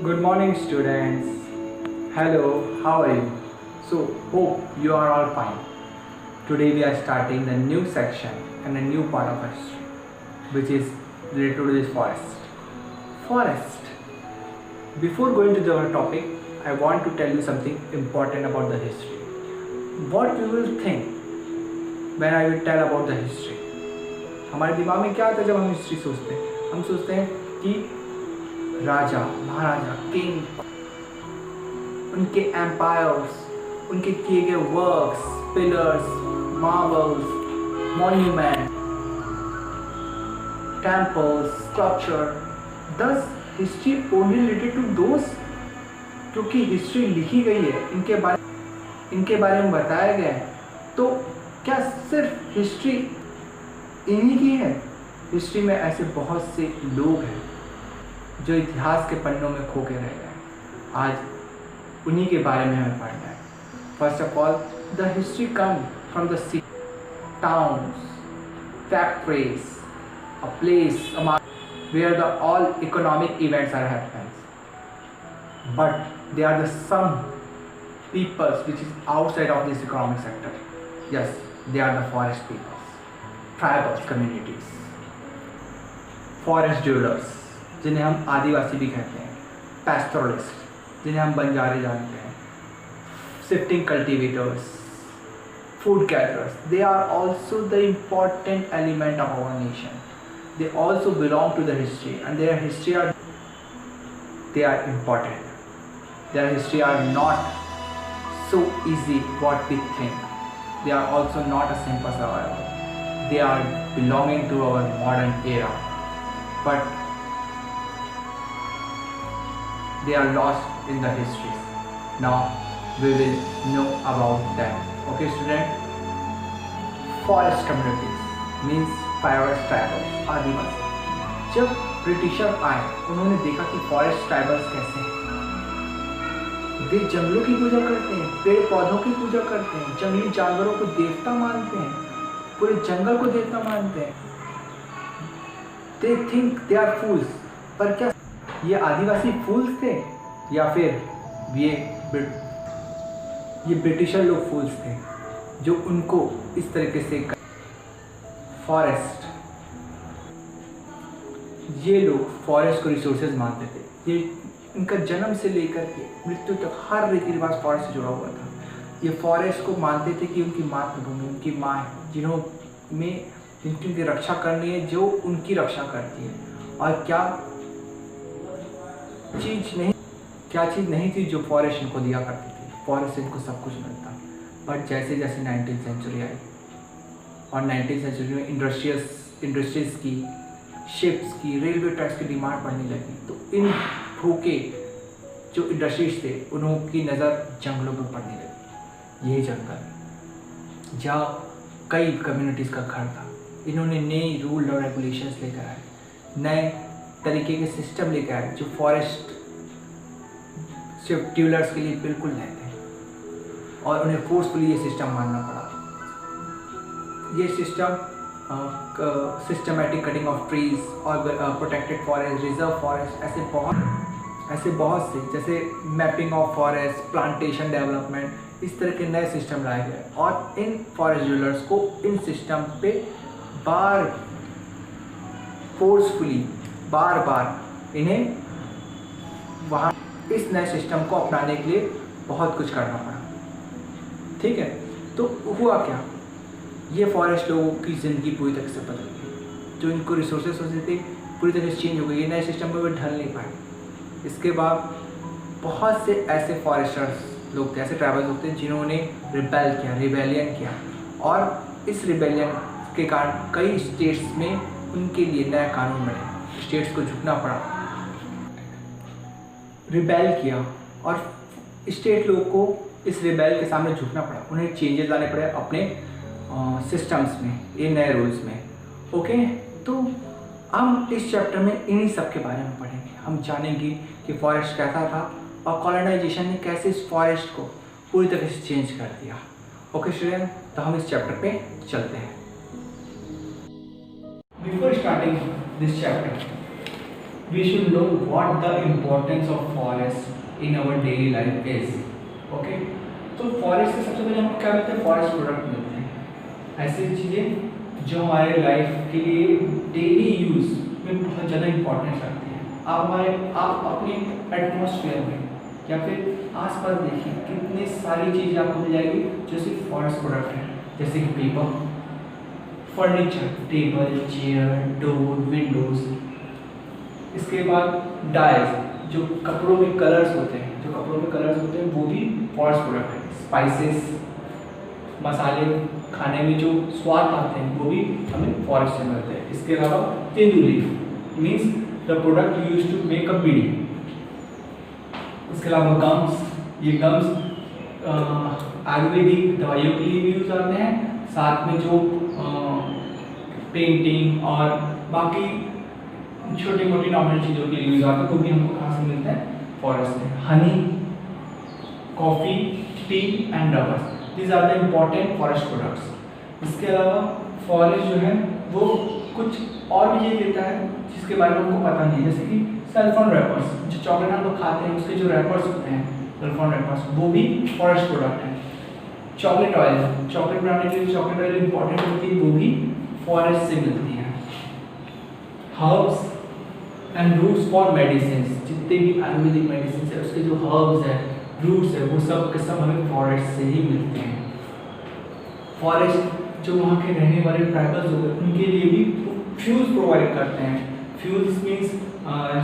Good morning, students. Hello, how are you? So, hope you are all fine. Today, we are starting the new section and a new part of history, which is related to this forest. Forest. Before going to the topic, I want to tell you something important about the history. What you will think when I will tell about the history? हमारे दिमाग में क्या आता है जब हम history सोचते हैं? हम सोचते हैं कि राजा, महाराजा, किंग, उनके एम्पायर्स, उनके किए गए works, pillars, marbles, monument, temples, sculpture. This history only related to those क्योंकि हिस्ट्री लिखी गई है, इनके बारे में बताया गया है. तो क्या सिर्फ हिस्ट्री इन्हीं की है? हिस्ट्री में ऐसे बहुत से लोग हैं जो इतिहास के पन्नों में खो के रह गए. आज उन्हीं के बारे में हमें पढ़ना है. First of all, the history come from the city, towns, factories, a place where the all economic events are happening, but they are the some peoples which is outside of this economic sector. Yes, they are the forest peoples, tribals communities, forest dwellers जिन्हें हम आदिवासी भी कहते हैं, पैस्टोरलिस्ट जिन्हें हम बंजारे जानते हैं, shifting cultivators, food gatherers. They are also the important element of our nation. They also belong to the history, and their history they are important. Their history are not so easy what we think. They are also not a simple survival. They are belonging to our modern era, but they are lost in the histories. Now we will know about them. Okay, student. Forest communities means forest tribals, आदिवासी. जब britisher आए, उन्होंने देखा कि forest tribals कैसे हैं. वे जंगलों की पूजा करते हैं, पेड़ पौधों की पूजा करते हैं, जंगली जानवरों को देवता मानते हैं, पूरे जंगल को देवता मानते हैं. They think they are fools. पर क्या ये आदिवासी फूल्स थे या फिर ये ब्रिटिशर लोग फूल्स थे जो उनको इस तरीके से फॉरेस्ट, ये लोग फॉरेस्ट को रिसोर्सेज मानते थे. ये इनका जन्म से लेकर के मृत्यु तक हर रीति रिवाज फॉरेस्ट से जुड़ा हुआ था. ये फॉरेस्ट को मानते थे कि उनकी मातृभूमि, उनकी माँ है, जिनकी उनकी रक्षा करनी है, जो उनकी रक्षा करती है. और क्या चीज़ नहीं थी जो फॉरेस्ट इनको दिया करती थी? फॉरेस्ट से इनको सब कुछ मिलता. बट जैसे जैसे 19th सेंचुरी आई और 19th सेंचुरी में इंडस्ट्रीज़ की, शिप्स की, रेलवे ट्रैक्स की डिमांड बढ़ने लगी, तो इन भूखे जो इंडस्ट्रीज थे उनकी नज़र जंगलों पर पड़ने लगी. यही जंगल जहाँ कई कम्युनिटीज़ का घर था, इन्होंने नए रूल और रेगुलेशंस लेकर आए, नए तरीके के सिस्टम लेकर आए जो फॉरेस्ट ड्वेलर्स के लिए बिल्कुल नए थे, और उन्हें फोर्सफुली ये सिस्टम मानना पड़ा. ये system systematic cutting of trees और प्रोटेक्टेड फॉरेस्ट, रिजर्व फॉरेस्ट, ऐसे बहुत से, जैसे mapping of forest, plantation development, इस तरह के नए सिस्टम लाए गए. और इन फॉरेस्ट ड्वेलर्स को इन सिस्टम पे बार बार इन्हें वहाँ इस नए सिस्टम को अपनाने के लिए बहुत कुछ करना पड़ा. ठीक है, तो हुआ क्या? ये फॉरेस्ट लोगों की ज़िंदगी पूरी तरह से बदल गई. जो इनको रिसोर्सेज होते थे पूरी तरह से चेंज हो गई. ये नए सिस्टम में वे ढल नहीं पाए. इसके बाद बहुत से ऐसे फॉरेस्टर्स लोग थे, ऐसे ट्राइबल्स लोग थे जिन्होंने रिबेलियन किया, और इस रिबेलियन के कारण कई स्टेट्स में उनके लिए नए कानून बने. स्टेट्स को झुकना पड़ा, रिबेल किया, और स्टेट लोग को इस रिबेल के सामने झुकना पड़ा. उन्हें चेंजेस लाने पड़े अपने सिस्टम्स में, ये नए रूल्स में. ओके, तो हम इस चैप्टर में इन्हीं सब के बारे में पढ़ेंगे. हम जानेंगे कि फॉरेस्ट कैसा था और कॉलोनाइजेशन ने कैसे इस फॉरेस्ट को पूरी तरह से चेंज कर दिया. ओके स्टूडेंट, तो हम इस चैप्टर पे चलते हैं. Before starting this chapter, we should know what the importance of forest in our daily life is. Okay, तो फॉरेस्ट से सबसे पहले हमको क्या मिलता है, फॉरेस्ट प्रोडक्ट मिलते हैं, ऐसी चीज़ें जो हमारे लाइफ के लिए डेली यूज में बहुत ज़्यादा इंपॉर्टेंस रखती हैं। आप अपने एटमॉस्फेयर में या फिर आसपास देखिए कितनी सारी चीज़ें आपको मिल जाएगी जो सिर्फ फॉरेस्ट प्रोडक्ट है, जैसे कि paper, furniture, table, chair, door, Windows. इसके बाद डाइज, जो कपड़ों में कलर्स होते हैं, वो भी फॉरेस्ट प्रोडक्ट है। स्पाइसेस, मसाले, खाने में जो स्वाद आते हैं वो भी हमें फॉरेस्ट से मिलते हैं। इसके अलावा tendu leaf means the product use to make a beedi. इसके अलावा गम्स, ये गम्स आयुर्वेदिक दवाइयों के लिए भी यूज आते हैं, साथ में जो पेंटिंग और बाकी छोटी मोटी नॉर्मल चीज़ों के लिए यूज आते हैं, वो भी हमको कहाँ से मिलता है, फॉरेस्ट से। Honey, coffee, tea and rubbers, these are the important forest products. इसके अलावा फॉरेस्ट जो है वो कुछ और भी चीज़ देता है जिसके बारे में हमको पता नहीं है, जैसे कि सेलफोन रैपर्स, जो चॉकलेट हम लोग खाते हैं उसके जो रैपर्स होते हैं सेलफोन रैपर्स, वो भी फॉरेस्ट प्रोडक्ट है। चॉकलेट ऑयल, चॉकलेट बनाने के लिए चॉकलेट ऑयल इंपॉर्टेंट होती है, वो भी फॉरेस्ट से मिलती है। Herbs and roots for medicine, जितने भी आयुर्वेदिक मेडिसिन है उसके जो हर्ब्स है, रूट्स है, वो सब के सब हमें फॉरेस्ट से ही मिलते हैं। फॉरेस्ट जो वहाँ के रहने वाले ट्राइबल्स होते हैं उनके लिए भी फ्यूल्स प्रोवाइड करते हैं। फ्यूल्स मीन्स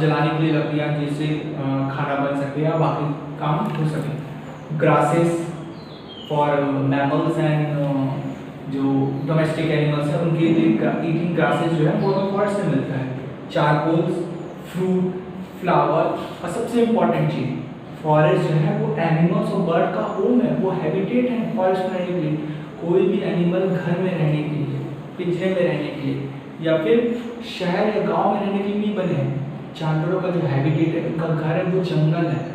जलाने के लिए लकड़ियाँ, जिससे खाना बन सके या बाकी काम हो सके। ग्रासेस फॉर मैमल्स एंड जो डोमेस्टिक एनिमल्स हैं उनके लिए ईटिंग ग्रासेस जो है वो हमें फॉरेस्ट से मिलता है। चारकोल्स, फ्रूट, फ्लावर और सबसे इम्पॉर्टेंट चीज़, फॉरेस्ट जो है वो एनिमल्स और बर्ड का होम है, वो हैबिटेट है फॉरेस्ट में रहने के लिए। कोई भी एनिमल घर में रहने के लिए, पिंजरे में रहने के लिए या फिर शहर या गांव में रहने के लिए नहीं बने हैं। जानवरों का जो हैबिटेट है, उनका घर है, वो जंगल है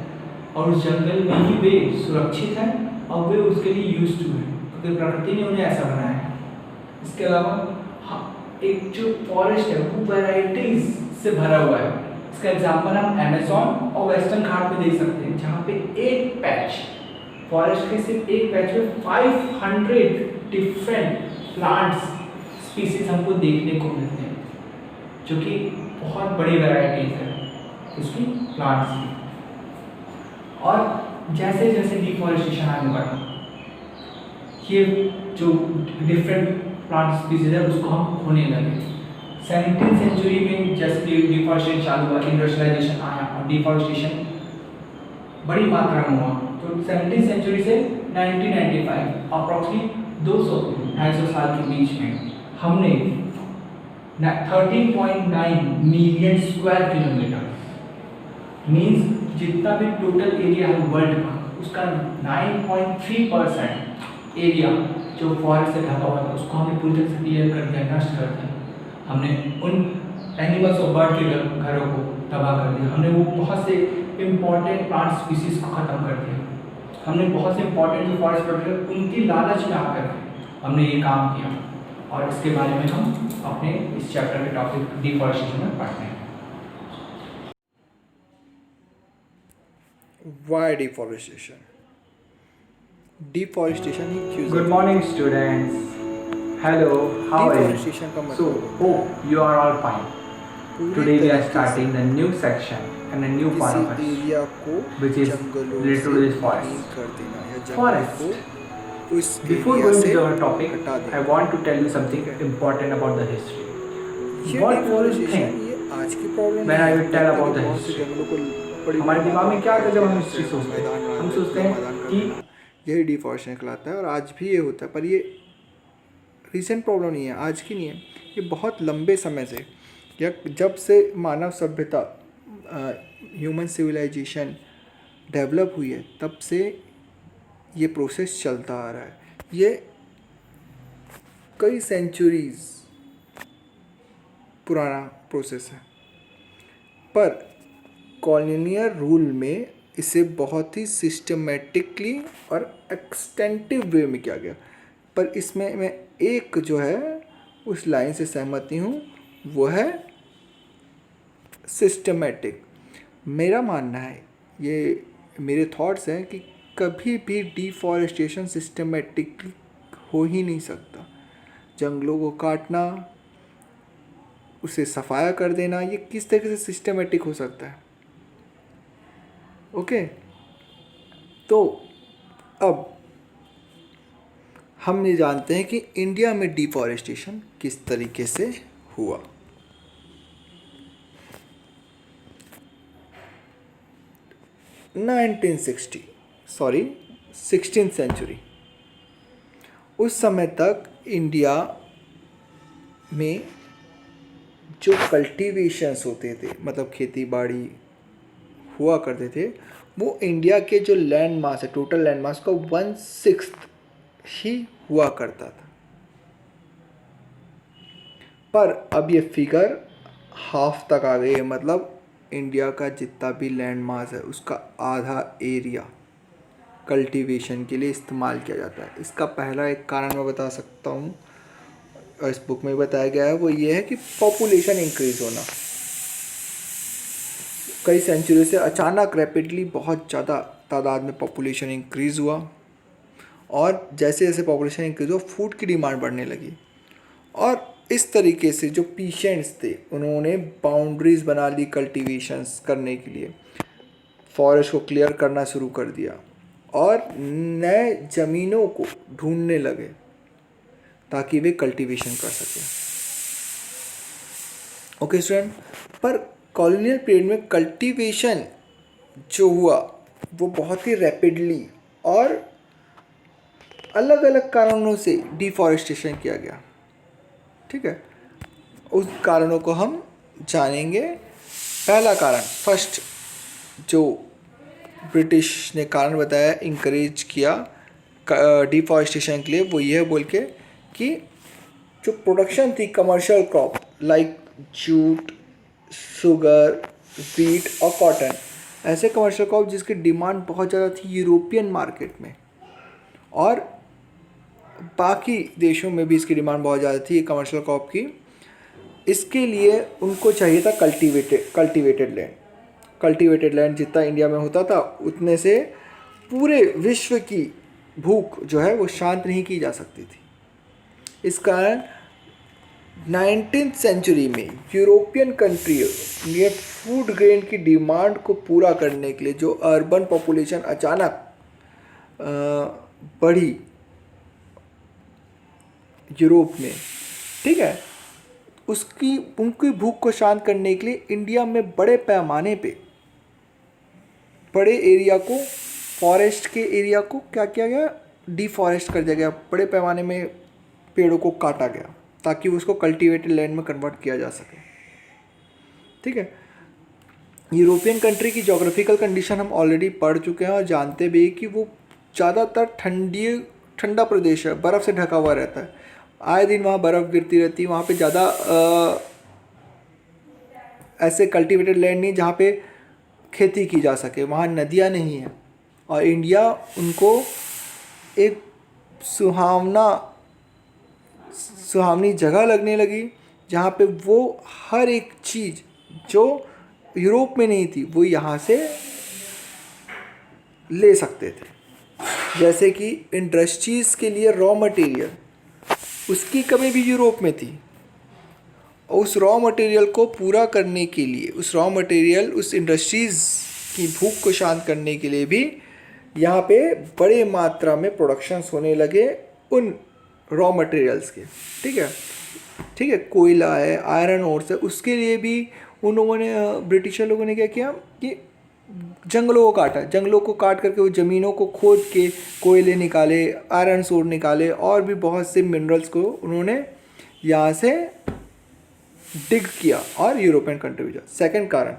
और उस जंगल में ही वे सुरक्षित हैं और वे उसके लिए यूज टू है, क्योंकि प्रकृति ने उन्हें ऐसा बनाया है। इसके अलावा एक जो फॉरेस्ट है वो वैराइटीज से भरा हुआ है। इसका एग्जाम्पल हम अमेज़न और वेस्टर्न घाट में देख सकते हैं, जहाँ पे एक पैच फॉरेस्ट के सिर्फ एक पैच में 500 डिफरेंट प्लांट्स स्पीसीज हमको देखने को मिलते हैं, जो कि बहुत बड़ी वैराइटीज है उसकी प्लांट्स की। और जैसे जैसे डिफॉरेस्टेशन आगे बढ़ा, ये जो डिफरेंट प्लांट स्पीसीज है उसको हम खोने लगे। 17वीं सेंचुरी में जैसे डिफॉरेस्टेशन चालू हुआ, इंडस्ट्रियलाइजेशन आया और डिफॉरेस्टेशन बड़ी मात्रा में हुआ, तो 17वीं सेंचुरी से 1995 अप्रॉक्सीमेटली 200-250 साल के बीच में हमने 13.9 मिलियन स्क्वायर किलोमीटर मीन्स जितना भी टोटल एरिया है वर्ल्ड का, उसका 9.3% एरिया जो फॉरेस्ट से ढका हुआ था उसको हमने पूरी तरह से क्लियर कर दिया, नष्ट कर दिया। हमने उन एनिमल्स और बर्ड के घरों को तबाह कर दिया। हमने वो बहुत से इम्पॉर्टेंट प्लांट स्पीसीज को ख़त्म कर दिया। हमने बहुत से इम्पॉर्टेंट जो फॉरेस्ट प्रोटेक्टर उनकी लालच में आकर हमने ये काम किया, और इसके बारे में हम अपने इस चैप्टर के टॉपिक डिफॉरेस्टेशन में पढ़ते हैं। Why deforestation? Deforestation ही क्यों? Good morning, students. Hello, how are you? Deforestation का So, मतलब hope you are all fine. Today we are starting the new section and a new part of किसी it, area को which is जंगलों related to से this forest. कर देना या जंगल Forest. को उस Before एरिया going से to our topic, हटा देना। I want to tell you something important about the history. ये What do you deforestation think ये आज की problem when I will tell about the बहुत से history? जंगलों को बड़ी हमारे बड़ी दिमाग में क्या आता है जब हम मैदान हिस्ट्री सोचते हैं? मैदान हम सोचते हैं कि यही डिफॉरेस्टेशन कहलाता है, और आज भी ये होता है। पर ये रिसेंट प्रॉब्लम नहीं है, आज की नहीं है, ये बहुत लंबे समय से, या जब से मानव सभ्यता ह्यूमन सिविलाइजेशन डेवलप हुई है तब से ये प्रोसेस चलता आ रहा है। ये कई सेंचुरीज पुराना प्रोसेस है, पर कॉलोनियल रूल में इसे बहुत ही सिस्टमेटिकली और एक्सटेंटिव वे में किया गया। पर इसमें मैं एक जो है उस लाइन से सहमत नहीं हूँ, वो है सिस्टमेटिक। मेरा मानना है, ये मेरे थॉट्स हैं कि कभी भी डिफॉरेस्टेशन सिस्टमेटिक हो ही नहीं सकता। जंगलों को काटना, उसे सफाया कर देना, ये किस तरह से सिस्टमेटिक हो सकता है? ओके, तो अब हम ये जानते हैं कि इंडिया में डिफॉरेस्टेशन किस तरीके से हुआ। सॉरी 16th सेंचुरी, उस समय तक इंडिया में जो कल्टीवेशंस होते थे, मतलब खेती बाड़ी हुआ करते थे, वो इंडिया के जो लैंड मास है, टोटल लैंड मास का 1/6 ही हुआ करता था। पर अब ये फिगर हाफ तक आ गई है, मतलब इंडिया का जितना भी लैंड मास है उसका आधा एरिया कल्टीवेशन के लिए इस्तेमाल किया जाता है। इसका पहला एक कारण मैं बता सकता हूँ, और इस बुक में बताया गया है, वो ये है कि पॉपुलेशन इंक्रीज होना। कई सेंचुरी से अचानक रैपिडली बहुत ज़्यादा तादाद में पॉपुलेशन इंक्रीज़ हुआ, और जैसे जैसे पॉपुलेशन इंक्रीज हुआ फूड की डिमांड बढ़ने लगी, और इस तरीके से जो पेशेंट्स थे उन्होंने बाउंड्रीज बना ली कल्टीवेशंस करने के लिए, फॉरेस्ट को क्लियर करना शुरू कर दिया और नए ज़मीनों को ढूंढने लगे ताकि वे कल्टीवेशन कर सकें। ओके स्टूडेंट, पर कॉलोनियल पीरियड में कल्टीवेशन जो हुआ वो बहुत ही रैपिडली और अलग अलग कारणों से डिफॉरेस्टेशन किया गया। ठीक है, उस कारणों को हम जानेंगे। पहला कारण, फर्स्ट जो ब्रिटिश ने कारण बताया, इंकरेज किया डिफॉरेस्टेशन के लिए, वो ये बोल के कि जो प्रोडक्शन थी commercial crop like jute, sugar, wheat और कॉटन, ऐसे कमर्शियल क्रॉप जिसकी डिमांड बहुत ज़्यादा थी यूरोपियन मार्केट में, और बाकी देशों में भी इसकी डिमांड बहुत ज़्यादा थी कमर्शियल क्रॉप की। इसके लिए उनको चाहिए था कल्टीवेटेड लैंड जितना इंडिया में होता था उतने से पूरे विश्व की भूख जो है वो शांत नहीं की जा सकती थी। इस कारण 19th सेंचुरी में यूरोपियन कंट्री ने फूड ग्रेन की डिमांड को पूरा करने के लिए, जो अर्बन पॉपुलेशन अचानक बढ़ी यूरोप में, ठीक है, उनकी भूख को शांत करने के लिए इंडिया में बड़े पैमाने पे बड़े एरिया को, फॉरेस्ट के एरिया को क्या किया गया, डिफॉरेस्ट कर दिया गया, बड़े पैमाने में पेड़ों को काटा गया ताकि उसको कल्टीवेटेड लैंड में कन्वर्ट किया जा सके। ठीक है, यूरोपियन कंट्री की जोग्राफिकल कंडीशन हम ऑलरेडी पढ़ चुके हैं और जानते भी कि वो ज़्यादातर ठंडा प्रदेश है, बर्फ़ से ढका हुआ रहता है, आए दिन वहाँ बर्फ़ गिरती रहती है, वहाँ पे ज़्यादा ऐसे कल्टीवेटेड लैंड नहीं जहाँ पे खेती की जा सके, वहाँ नदियाँ नहीं हैं, और इंडिया उनको एक सुहावनी जगह लगने लगी जहाँ पे वो हर एक चीज़ जो यूरोप में नहीं थी वो यहाँ से ले सकते थे। जैसे कि इंडस्ट्रीज़ के लिए रॉ मटेरियल, उसकी कमी भी यूरोप में थी, उस रॉ मटेरियल को पूरा करने के लिए, उस इंडस्ट्रीज़ की भूख को शांत करने के लिए भी यहाँ पे बड़े मात्रा में प्रोडक्शंस होने लगे उन रॉ मटेरियल्स के। ठीक है, कोयला है, आयरन ओर्स है, उसके लिए भी उन लोगों ने, ब्रिटिशर लोगों ने क्या किया कि जंगलों को काटा, जंगलों को काट करके वो ज़मीनों को खोद के कोयले निकाले, आयरन ओर निकाले, और भी बहुत से मिनरल्स को उन्होंने यहाँ से डिग किया और यूरोपियन कंट्री में। सेकंड कारण,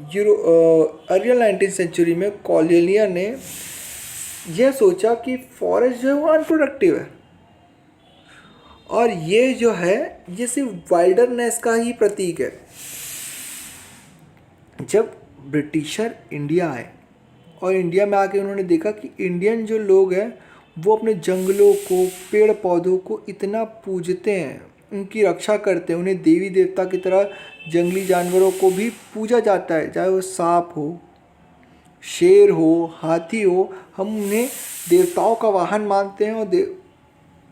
अर्ली 19th सेंचुरी में कॉलोनियल ने यह सोचा कि फॉरेस्ट जो है वो अनप्रोडक्टिव है, और ये जो है ये सिर्फ वाइल्डरनेस का ही प्रतीक है। जब ब्रिटिशर इंडिया आए और इंडिया में आके उन्होंने देखा कि इंडियन जो लोग हैं वो अपने जंगलों को, पेड़ पौधों को इतना पूजते हैं उनकी रक्षा करते हैं, उन्हें देवी देवता की तरह जंगली जानवरों को भी पूजा जाता है, चाहे वो सांप हो, शेर हो, हाथी हो, हम उन्हें देवताओं का वाहन मानते हैं और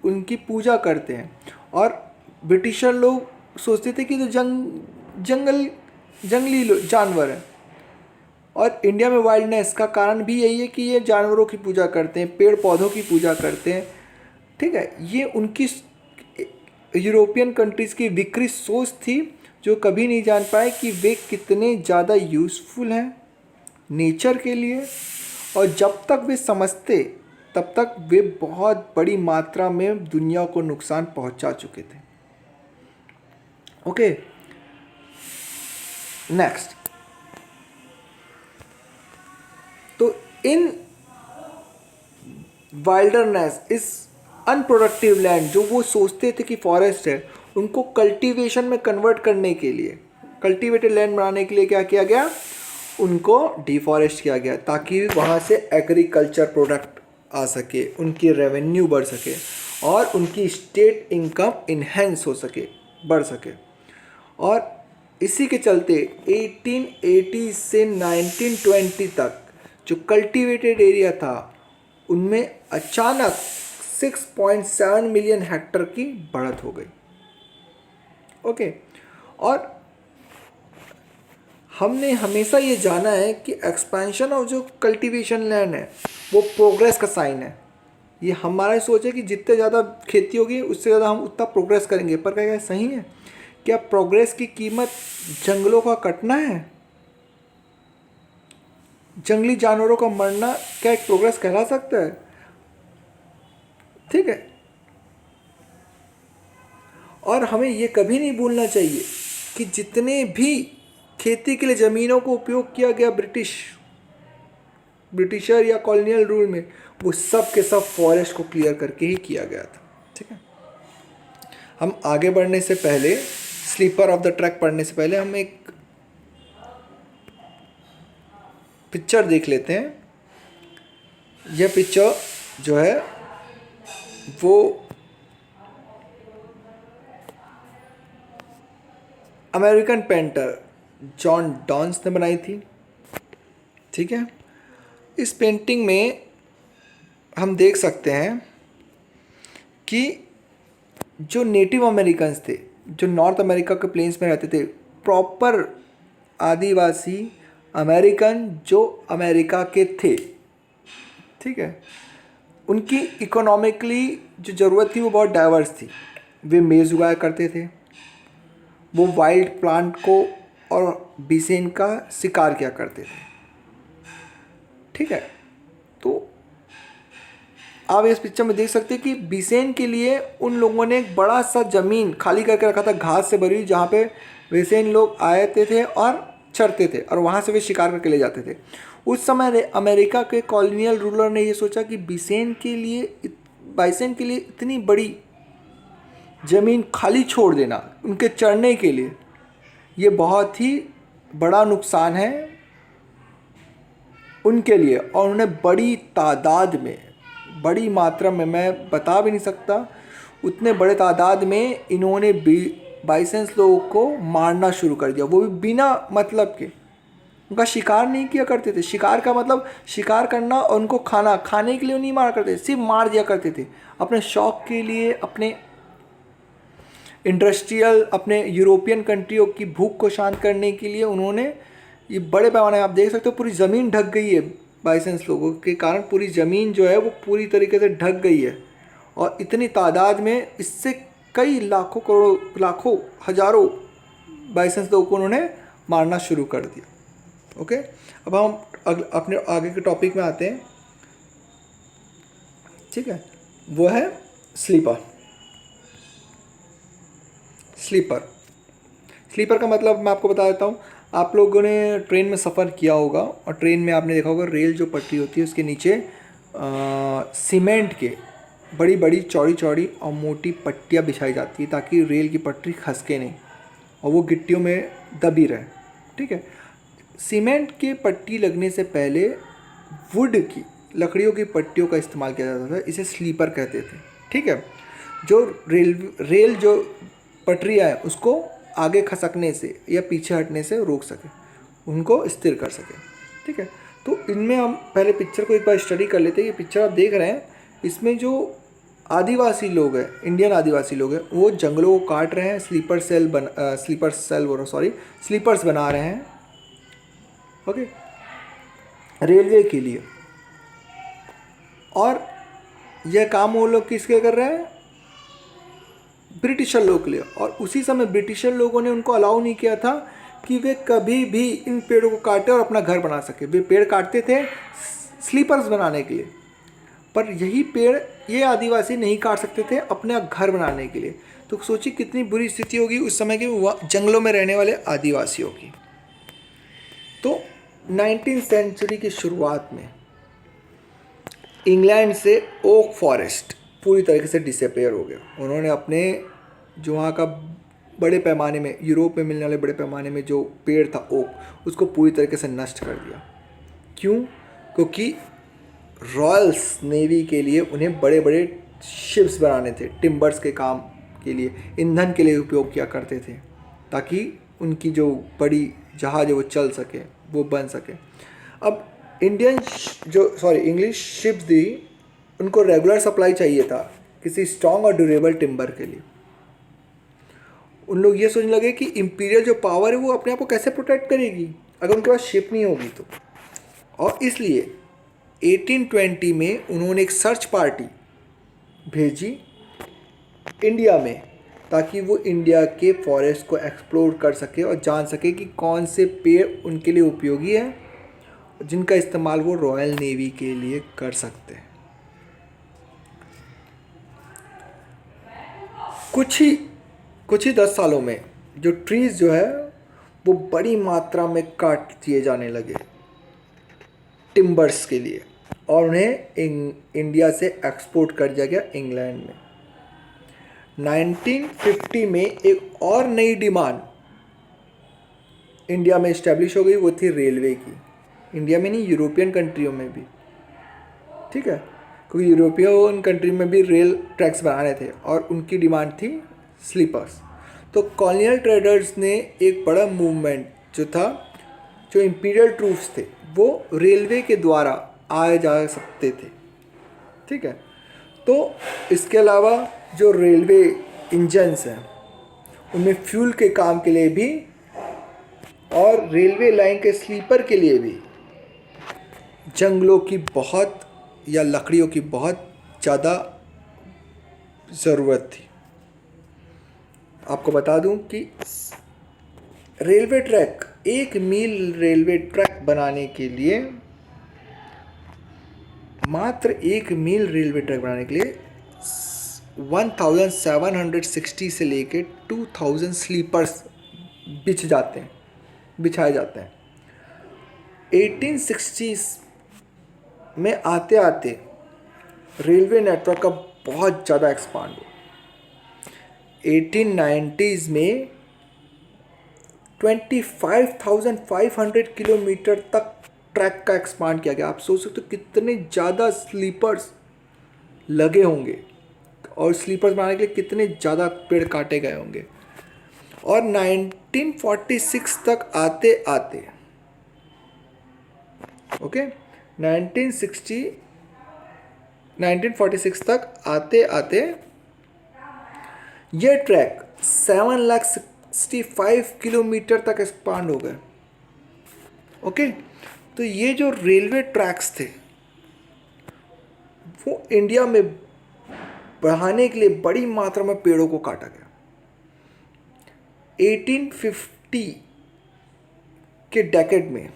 उनकी पूजा करते हैं। और ब्रिटिशर लोग सोचते थे कि तो जंगली जानवर है। और इंडिया में वाइल्डनेस का कारण भी यही है कि ये जानवरों की पूजा करते हैं, पेड़ पौधों की पूजा करते हैं। ठीक है, ये उनकी यूरोपियन कंट्रीज़ की विकृत सोच थी, जो कभी नहीं जान पाए कि वे कितने ज़्यादा यूज़फुल हैं नेचर के लिए। और जब तक वे समझते तब तक वे बहुत बड़ी मात्रा में दुनिया को नुकसान पहुंचा चुके थे। Okay, next. तो इन वाइल्डरनेस, इस अनप्रोडक्टिव लैंड जो वो सोचते थे कि फॉरेस्ट है, उनको कल्टीवेशन में कन्वर्ट करने के लिए, कल्टीवेटेड लैंड बनाने के लिए क्या किया गया, उनको डिफॉरेस्ट किया गया, ताकि वहाँ से एग्रीकल्चर प्रोडक्ट आ सके, उनकी रेवेन्यू बढ़ सके और उनकी स्टेट इनकम इन्हेंस हो सके, बढ़ सके। और इसी के चलते 1880 से 1920 तक जो कल्टीवेटेड एरिया था, उनमें अचानक 6.7 मिलियन हेक्टर की बढ़त हो गई। ओके, और हमने हमेशा ये जाना है कि एक्सपेंशन ऑफ जो कल्टीवेशन लैंड है वो प्रोग्रेस का साइन है। ये हमारा सोच है कि जितने ज़्यादा खेती होगी उससे ज़्यादा हम उतना प्रोग्रेस करेंगे। पर क्या सही है? क्या प्रोग्रेस की कीमत जंगलों का कटना है? जंगली जानवरों का मरना क्या एक प्रोग्रेस कहला सकता है? ठीक है, और हमें ये कभी नहीं भूलना चाहिए कि जितने भी खेती के लिए ज़मीनों को उपयोग किया गया ब्रिटिशर या कॉलोनियल रूल में, वो सब के सब फॉरेस्ट को क्लियर करके ही किया गया था। ठीक है, हम आगे बढ़ने से पहले, स्लीपर ऑफ द ट्रैक पढ़ने से पहले, हम एक पिक्चर देख लेते हैं। यह पिक्चर जो है वो अमेरिकन पेंटर जॉन डॉन्स ने बनाई थी। ठीक है, इस पेंटिंग में हम देख सकते हैं कि जो नेटिव अमेरिकन्स थे, जो नॉर्थ अमेरिका के प्लेन्स में रहते थे, प्रॉपर आदिवासी अमेरिकन जो अमेरिका के थे, ठीक है, उनकी इकोनॉमिकली जो ज़रूरत थी वो बहुत डाइवर्स थी। वे मेज़ उगाया करते थे, वो वाइल्ड प्लांट को और बिसेन का शिकार किया करते थे। ठीक है, तो आप इस पिक्चर में देख सकते हैं कि बिसेन के लिए उन लोगों ने एक बड़ा सा ज़मीन खाली करके रखा था, घास से भरी हुई, जहाँ पे बिसेन लोग आते थे और चरते थे और वहाँ से वे शिकार करके ले जाते थे। उस समय अमेरिका के कॉलोनियल रूलर ने ये सोचा कि बाइसन के लिए इतनी बड़ी ज़मीन खाली छोड़ देना उनके चरने के लिए, ये बहुत ही बड़ा नुकसान है उनके लिए। और उन्हें बड़ी तादाद में, बड़ी मात्रा में, मैं बता भी नहीं सकता, उतने बड़े तादाद में इन्होंने बाइसेंस लोगों को मारना शुरू कर दिया, वो भी बिना मतलब के। उनका शिकार नहीं किया करते थे। शिकार का मतलब शिकार करना और उनको खाने के लिए नहीं मारा करते थे, सिर्फ मार दिया करते थे अपने शौक के लिए, अपने इंडस्ट्रियल, अपने यूरोपियन कंट्रियों की भूख को शांत करने के लिए। उन्होंने ये बड़े पैमाने, आप देख सकते हो पूरी ज़मीन ढक गई है बाइसेंस लोगों के कारण, पूरी ज़मीन जो है वो पूरी तरीके से ढक गई है। और इतनी तादाद में, इससे कई लाखों करोड़ों, लाखों हज़ारों बाइसेंस लोगों को उन्होंने मारना शुरू कर दिया। ओके, अब हम अपने आगे के टॉपिक में आते हैं। ठीक है, वो है स्लीपर का मतलब मैं आपको बता देता हूँ। आप लोगों ने ट्रेन में सफ़र किया होगा और ट्रेन में आपने देखा होगा रेल जो पटरी होती है उसके नीचे सीमेंट के बड़ी बड़ी चौड़ी चौड़ी और मोटी पट्टियाँ बिछाई जाती है ताकि रेल की पटरी खसके नहीं और वो गिट्टियों में दबी रहे। ठीक है, सीमेंट की पट्टी लगने से पहले वुड की, लकड़ियों की पट्टियों का इस्तेमाल किया जाता था, इसे स्लीपर कहते थे। ठीक है, जो रेल जो पटरियाँ हैं उसको आगे खसकने से या पीछे हटने से रोक सके, उनको स्थिर कर सके। ठीक है, तो इनमें हम पहले पिक्चर को एक बार स्टडी कर लेते हैं। ये पिक्चर आप देख रहे हैं, इसमें जो आदिवासी लोग हैं, इंडियन आदिवासी लोग हैं, वो जंगलों को काट रहे हैं, स्लीपर्स बना रहे हैं, ओके, रेलवे के लिए। और यह काम वो लोग किसके कर रहे हैं? ब्रिटिशर लोग के लिए। और उसी समय ब्रिटिशर लोगों ने उनको अलाउ नहीं किया था कि वे कभी भी इन पेड़ों को काटे और अपना घर बना सके। वे पेड़ काटते थे स्लीपर्स बनाने के लिए, पर यही पेड़ ये आदिवासी नहीं काट सकते थे अपने घर बनाने के लिए। तो सोचिए कितनी बुरी स्थिति होगी उस समय के जंगलों में रहने वाले आदिवासियों की। तो 19वीं सेंचुरी की शुरुआत में इंग्लैंड से ओक फॉरेस्ट पूरी तरीके से डिसअपेयर हो गया। उन्होंने अपने जो वहाँ का बड़े पैमाने में, यूरोप में मिलने वाले बड़े पैमाने में जो पेड़ था ओक, उसको पूरी तरीके से नष्ट कर दिया। क्यों? क्योंकि रॉयल्स नेवी के लिए उन्हें बड़े बड़े शिप्स बनाने थे, टिम्बर्स के काम के लिए, ईंधन के लिए उपयोग किया करते थे, ताकि उनकी जो बड़ी जहाज है वो चल सके, वो बन सके। अब इंग्लिश शिप्स थी, उनको रेगुलर सप्लाई चाहिए था किसी स्ट्रॉन्ग और ड्यूरेबल टिम्बर के लिए। उन लोग ये सोचने लगे कि इंपीरियल जो पावर है वो अपने आप को कैसे प्रोटेक्ट करेगी अगर उनके पास शिप नहीं होगी तो। और इसलिए 1820 में उन्होंने एक सर्च पार्टी भेजी इंडिया में, ताकि वो इंडिया के फॉरेस्ट को एक्सप्लोर कर सके और जान सके कि कौन से पेड़ उनके लिए उपयोगी है, जिनका इस्तेमाल वो रॉयल नेवी के लिए कर सकते हैं। कुछ ही 10 सालों में जो ट्रीज़ जो है वो बड़ी मात्रा में काट दिए जाने लगे टिम्बर्स के लिए, और उन्हें इंडिया से एक्सपोर्ट कर दिया गया इंग्लैंड में। 1950 में एक और नई डिमांड इंडिया में इस्टेब्लिश हो गई, वो थी रेलवे की। इंडिया में नहीं, यूरोपियन कंट्रियों में भी। ठीक है, क्योंकि यूरोपियन कंट्री में भी रेल ट्रैक्स बनाने थे और उनकी डिमांड थी स्लीपर्स। तो कॉलोनियल ट्रेडर्स ने एक बड़ा मूवमेंट जो था, जो इंपीरियल ट्रूप्स थे वो रेलवे के द्वारा आए जा सकते थे। ठीक है, तो इसके अलावा जो रेलवे इंजन्स हैं उनमें फ्यूल के काम के लिए भी और रेलवे लाइन के स्लीपर के लिए भी जंगलों की बहुत या लकड़ियों की बहुत ज़्यादा ज़रूरत थी। आपको बता दूं कि रेलवे ट्रैक, 1 मील रेलवे ट्रैक बनाने के लिए, मात्र 1 मील रेलवे ट्रैक बनाने के लिए 1760 से लेके 2000 स्लीपर्स बिछाए जाते हैं। 1860s में आते आते रेलवे नेटवर्क का बहुत ज़्यादा एक्सपांड हुआ। 1890s में 25,500 किलोमीटर तक ट्रैक का एक्सपांड किया गया। आप सोच सकते हो कितने ज़्यादा स्लीपर्स लगे होंगे और स्लीपर्स बनाने के लिए कितने ज़्यादा पेड़ काटे गए होंगे। और 1946 तक आते आते 1946 तक आते आते ये ट्रैक 765 किलोमीटर तक एक्सपांड हो गए। ओके, तो ये जो रेलवे ट्रैक्स थे वो इंडिया में बढ़ाने के लिए बड़ी मात्रा में पेड़ों को काटा गया। 1850 के डेकेड में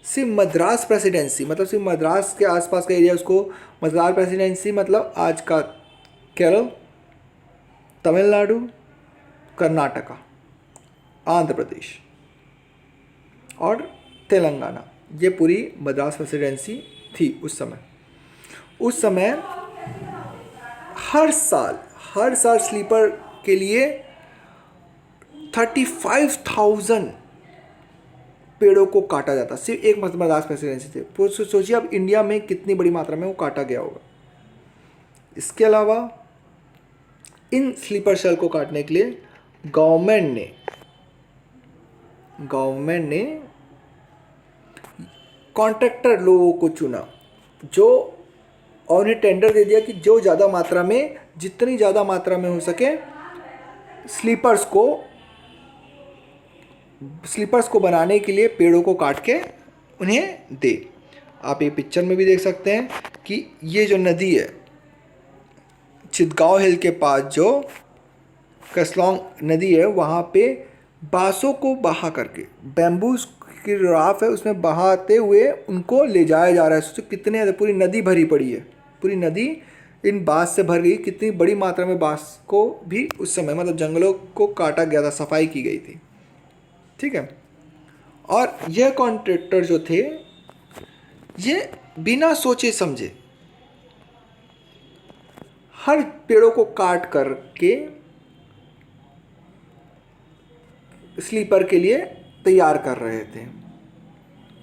सिर्फ मद्रास प्रेसिडेंसी, मतलब सिर्फ मद्रास के आसपास का एरिया, उसको मद्रास प्रेसिडेंसी मतलब आज का केरल, तमिलनाडु, कर्नाटका, आंध्र प्रदेश और तेलंगाना, ये पूरी मद्रास प्रेसिडेंसी थी उस समय। उस समय हर साल स्लीपर के लिए 35,000 पेड़ों को काटा जाता, सिर्फ एक मद्रास प्रेसिडेंसी थे। तो सोचिए अब इंडिया में कितनी बड़ी मात्रा में वो काटा गया होगा। इसके अलावा इन स्लीपर सेल को काटने के लिए गवर्नमेंट ने कॉन्ट्रैक्टर लोगों को चुना, जो और उन्हें टेंडर दे दिया कि जो ज़्यादा मात्रा में, जितनी ज़्यादा मात्रा में हो सके स्लीपर्स को बनाने के लिए पेड़ों को काट के उन्हें दे। आप ये पिक्चर में भी देख सकते हैं कि ये जो नदी है चितगांव हिल के पास, जो कसलौंग नदी है, वहाँ पे बांसों को बहा करके, बैम्बूस की राफ है उसमें बहाते हुए उनको ले जाया जा रहा है। सोचो कितने, पूरी नदी भरी पड़ी है, पूरी नदी इन बांस से भर गई। कितनी बड़ी मात्रा में बांस को भी उस समय, मतलब जंगलों को काटा गया था, सफाई की गई थी। ठीक है। और यह कॉन्ट्रैक्टर जो थे, ये बिना सोचे समझे हर पेड़ों को काट करके स्लीपर के लिए तैयार कर रहे थे।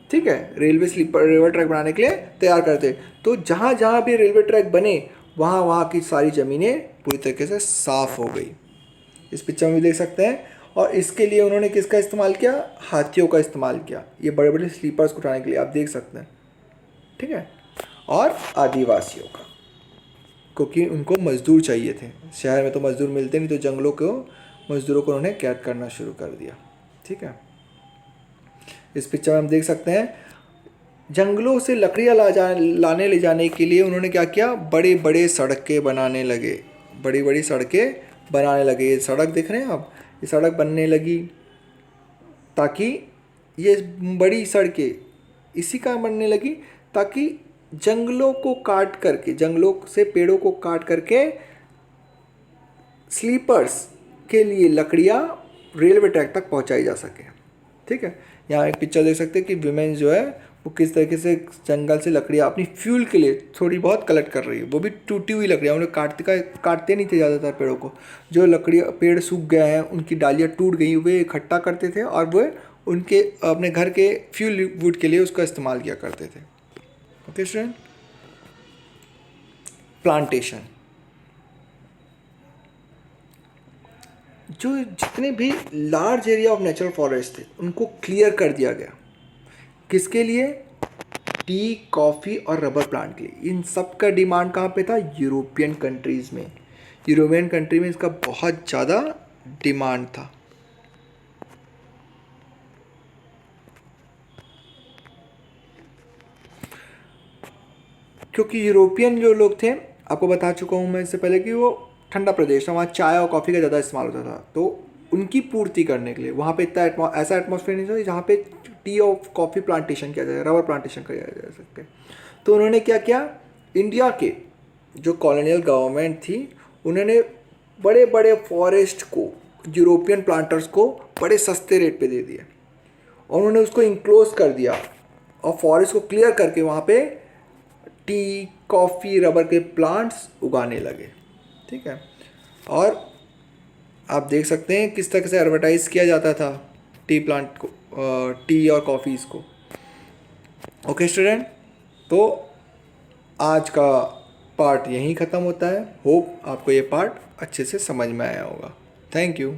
ठीक है, रेलवे ट्रैक बनाने के लिए तैयार करते। तो जहाँ जहाँ भी रेलवे ट्रैक बने वहाँ की सारी ज़मीनें पूरी तरीके से साफ़ हो गई। इस पिक्चर में भी देख सकते हैं। और इसके लिए उन्होंने किसका इस्तेमाल किया? हाथियों का इस्तेमाल किया, ये बड़े बड़े स्लीपर्स को उठाने के लिए, आप देख सकते हैं। ठीक है। और आदिवासियों का, क्योंकि उनको मज़दूर चाहिए थे, शहर में तो मज़दूर मिलते नहीं, तो जंगलों को मज़दूरों को उन्होंने कैद करना शुरू कर दिया। ठीक है। इस पिक्चर में हम देख सकते हैं जंगलों से लकड़ियाँ लाने ले जाने के लिए उन्होंने क्या किया? बड़े बड़े सड़कें बनाने लगे, बड़ी बड़ी सड़कें बनाने लगे। ये सड़क देख रहे हैं आप, ये सड़क बनने लगी ताकि ये बड़ी सड़कें इसी का बनने लगी ताकि जंगलों को काट करके, जंगलों से पेड़ों को काट करके स्लीपर्स के लिए लकड़ियाँ रेलवे ट्रैक तक पहुँचाई जा सके। ठीक है। यहाँ एक पिक्चर देख सकते हैं कि विमेन जो है वो किस तरीके से जंगल से लकड़ियाँ अपनी फ्यूल के लिए थोड़ी बहुत कलेक्ट कर रही है, वो भी टूटी हुई लकड़ियाँ। उन्हें काटते नहीं थे ज़्यादातर पेड़ों को, जो लकड़ियाँ, पेड़ सूख गए हैं, उनकी डालियाँ टूट गई, वे इकट्ठा करते थे और वो उनके अपने घर के फ्यूल वुड के लिए उसका इस्तेमाल किया करते थे। Okay student. प्लांटेशन, जो जितने भी large area of natural forest थे उनको क्लियर कर दिया गया। किसके लिए? टी, कॉफ़ी और रबर प्लांट के लिए। इन सब का डिमांड कहाँ पे था? यूरोपियन कंट्रीज़ में। यूरोपियन कंट्री में इसका बहुत ज़्यादा डिमांड था। क्योंकि यूरोपियन जो लोग थे, आपको बता चुका हूँ मैं इससे पहले कि वो ठंडा प्रदेश था, वहाँ चाय और कॉफ़ी का ज़्यादा इस्तेमाल होता था। तो उनकी पूर्ति करने के लिए वहाँ पे इतना ऐसा एटमॉस्फेयर नहीं था जहाँ पे टी और कॉफ़ी प्लांटेशन किया जाए, रबर प्लांटेशन किया जा सके। तो उन्होंने क्या किया? इंडिया के जो कॉलोनियल गवर्नमेंट थी उन्होंने बड़े बड़े फॉरेस्ट को यूरोपियन प्लांटर्स को बड़े सस्ते रेट पे दे दिया और उन्होंने उसको इंक्लोज कर दिया और फॉरेस्ट को क्लियर करके वहाँ पे टी, कॉफ़ी, रबर के प्लांट्स उगाने लगे। ठीक है। और आप देख सकते हैं किस तरह से एडवर्टाइज़ किया जाता था टी प्लांट को, टी और कॉफ़ीज़ को। ओके स्टूडेंट, तो आज का पार्ट यहीं ख़त्म होता है। होप आपको ये पार्ट अच्छे से समझ में आया होगा। Thank you.